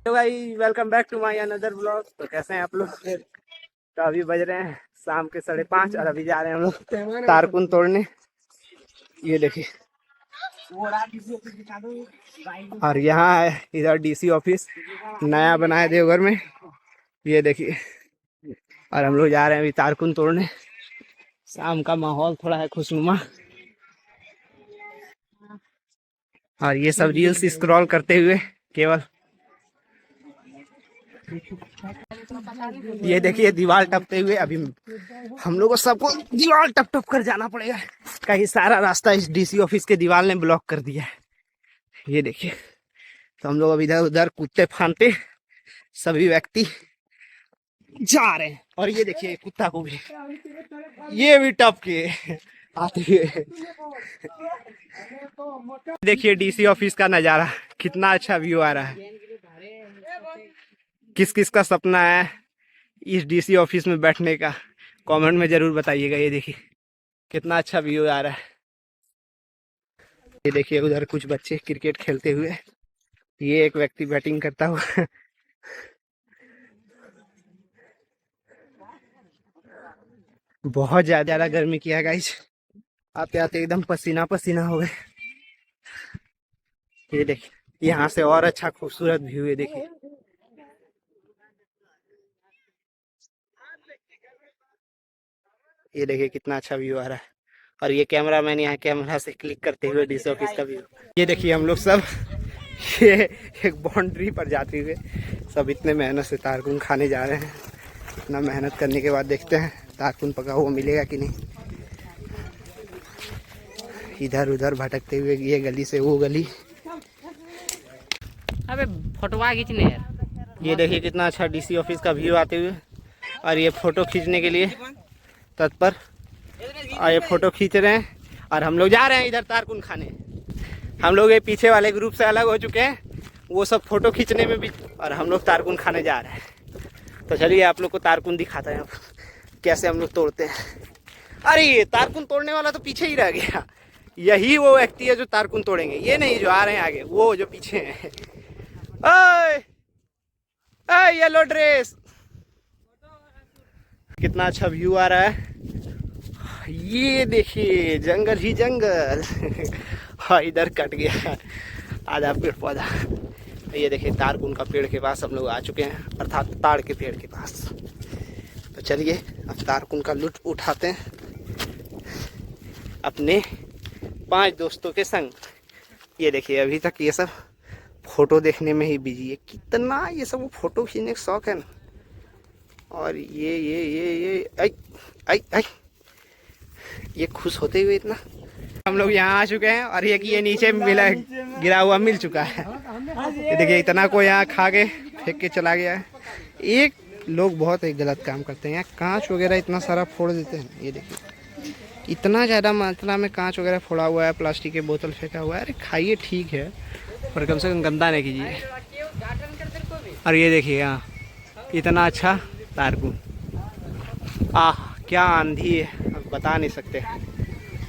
तो भाई welcome back to my another blog. तो कैसे हैं आप लोग? तो अभी बज रहे हैं शाम के 5:30 और अभी जा रहे हैं हम लोग तारकुन तोड़ने। ये देखिए, और यहाँ है इधर डीसी ऑफिस नया बना है देवघर में। ये देखिए, और हम लोग जा रहे हैं अभी तारकुन तोड़ने। शाम का माहौल थोड़ा है खुशनुमा, और ये सब रील्स स्क्रॉल करते हुए केवल ये देखिए दीवार टपते हुए। अभी हम लोग को सबको दीवार टप टप कर जाना पड़ेगा, कहीं सारा रास्ता इस डीसी ऑफिस के दीवार ने ब्लॉक कर दिया है। ये देखिए, तो हम लोग अभी इधर उधर कूदते फानते सभी व्यक्ति जा रहे हैं। और ये देखिए कुत्ता को भी, ये भी टप के आते हुए। देखिए डीसी ऑफिस का नजारा, कितना अच्छा व्यू आ रहा है। किस किस का सपना है इस डीसी ऑफिस में बैठने का, कमेंट में जरूर बताइएगा। ये देखिए कितना अच्छा व्यू आ रहा है। ये देखिए उधर कुछ बच्चे क्रिकेट खेलते हुए, ये एक व्यक्ति बैटिंग करता हुआ। बहुत ज्यादा गर्मी किया है गाइस, आते आते एकदम पसीना पसीना हो गए। ये देखिए यहाँ से और अच्छा खूबसूरत व्यू है। देखिए ये देखिए कितना अच्छा व्यू आ रहा है। और ये कैमरा मैन यहाँ कैमरा से क्लिक करते हुए डीसी ऑफिस का व्यू। ये देखिए हम लोग सब ये एक बाउंड्री पर जाते हुए सब इतने मेहनत से तारकुन खाने जा रहे हैं। इतना मेहनत करने के बाद देखते हैं तारकुन पका हुआ मिलेगा कि नहीं। इधर उधर भटकते हुए ये गली से वो गली। अबे फोटोवा खींचने यार। ये देखिए कितना अच्छा डीसी ऑफिस का व्यू आते हुए, और ये फोटो खींचने के लिए तत्पर, और ये फोटो खींच रहे हैं। और हम लोग जा रहे हैं इधर तारकुन खाने। हम लोग ये पीछे वाले ग्रुप से अलग हो चुके हैं, वो सब फोटो खींचने में भी, और हम लोग तारकुन खाने जा रहे हैं। तो चलिए आप लोग को तारकुन दिखाते हैं कैसे हम लोग तोड़ते हैं। अरे ये तारकुन तोड़ने वाला तो पीछे ही रह गया। यही वो व्यक्ति है जो तारकुन तोड़ेंगे, ये नहीं जो आ रहे हैं आगे, वो जो पीछे हैं। ओए ओए येलो ड्रेस, कितना अच्छा व्यू आ रहा है। ये देखिए जंगल ही जंगल। हाँ इधर कट गया आधा पेड़ पौधा। ये देखिए तारकुन का पेड़ के पास हम लोग आ चुके हैं, अर्थात ताड़ के पेड़ के पास। तो चलिए अब तारकुन का लुत्फ उठाते हैं अपने 5 दोस्तों के संग। ये देखिए अभी तक ये सब फोटो देखने में ही बिजी है। कितना ये सब फोटो खींचने का शौक है ना। और ये आई आई आई ये खुश होते हुए इतना। हम लोग यहाँ आ चुके हैं, और ये नीचे मिला गिरा हुआ मिल चुका है। ये देखिए इतना को यहाँ खा के फेंक के चला गया है। एक लोग बहुत एक गलत काम करते हैं, यहाँ कांच वगैरह इतना सारा फोड़ देते हैं। ये देखिए इतना ज़्यादा मात्रा में कांच वगैरह फोड़ा हुआ है, प्लास्टिक के बोतल फेंका हुआ है। अरे खाइए ठीक है, पर कम से कम गंदा नहीं कीजिए। और ये देखिए यहाँ इतना अच्छा तारकुन, क्या आंधी है बता नहीं सकते।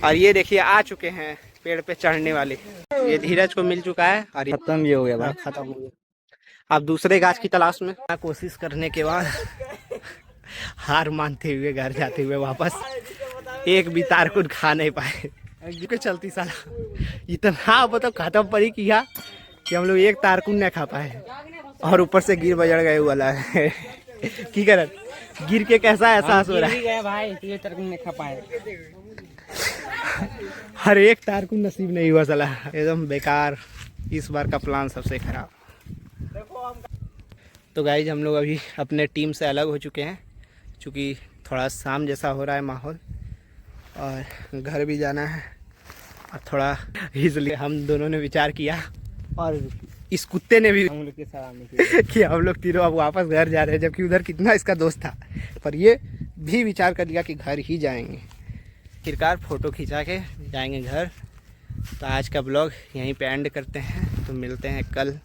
और ये देखिए आ चुके हैं पेड़ पे चढ़ने वाले। ये धीरज को मिल चुका है, और खत्म भी हो गया भाई, खत्म हो गया। अब दूसरे गाछ की तलाश में कोशिश करने के बाद हार मानते हुए घर जाते हुए वापस एक भी तारकुन खा नहीं पाए। चलती साला इतना मतलब खत्म पर ही किया कि हम लोग एक तारकुन नहीं खा पाए, और ऊपर से गिर बजड़ गए वाला है। की कर गिर के कैसा एहसास हो रहा है भाई? ये तारकुन नहीं खा पाए। हर एक तारकुन नसीब नहीं हुआ साला, एकदम बेकार। इस बार का प्लान सबसे खराब। तो गाइज हम लोग अभी अपने टीम से अलग हो चुके हैं, क्योंकि थोड़ा शाम जैसा हो रहा है माहौल, और घर भी जाना है। और थोड़ा इसलिए हम दोनों ने विचार किया, और इस कुत्ते ने भी, हम लोग के साथ कि हम लोग तीनों अब वापस घर जा रहे हैं, जबकि उधर कितना इसका दोस्त था। पर ये भी विचार कर लिया कि घर ही जाएंगे, आखिरकार फ़ोटो खिंचा के जाएंगे घर। तो आज का ब्लॉग यहीं पे एंड करते हैं। तो मिलते हैं कल